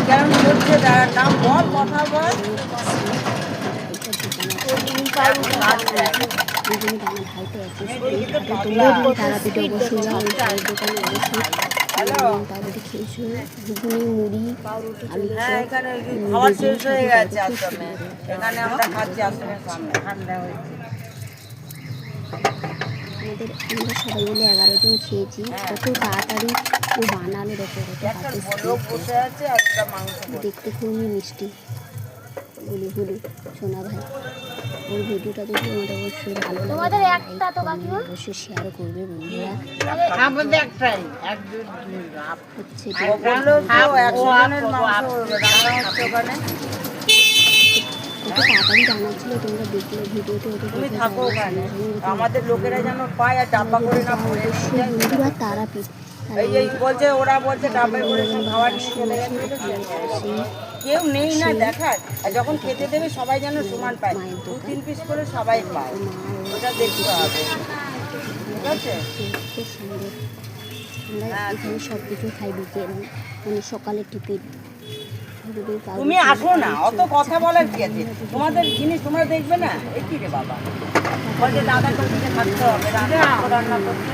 কেমন করছে দাঁড়ার নাম বল, কথা বল। হ্যাঁ, এখানে খাবার শেষ হয়ে গেছে আশ্রমে, এখানে আমরা খাচ্ছি আশ্রমের সামনে, ঠান্ডা হয়েছে। আমরা সবাই মিলে 11 জন খেয়েছি। কত তাড়াতাড়ি ও বানালো, দেখো বসে আছে আর ওটা মাংস দেখতে খুবই মিষ্টি। গুলি গুলি সোনা ভাই, ওর ভিডিওটা দেখে আমাদের অবশ্যই ভালো লাগে, তোমাদের একটা তো বাকি, অবশ্যই শেয়ার করবে বন্ধুরা। আমাদের একটাই হচ্ছে তাড়াতাড়ি জানাচ্ছিল, তোমরা দেখলে ভিডিওতে তুমি থাকো ওখানে, আমাদের লোকেরা যেন পায় আর ডাব্বা করে না পড়ে। বন্ধুরা তারাপীঠ এই বলছে, ওরা বলছে ডাব্বায় করে খাবার নিয়ে চলে যাবে, কেউ নেই না দেখার। আর যখন খেতে দেবে সবাই যেন সমান পায়, 2-3 পিস করে সবাই পায়, ওটা দেখতে হবে, ঠিক আছে? খুব সুন্দর। আমরা এখানে সব কিছু খাই বিকেল, মানে সকালে টিফিন। তুমি আসো না, অত কথা বলার কি আছে? তোমাদের জিনিস তোমরা দেখবে না, এই কি রে বাবা, বলছে দাদা করতে থাকতে হবে, রান্না করতে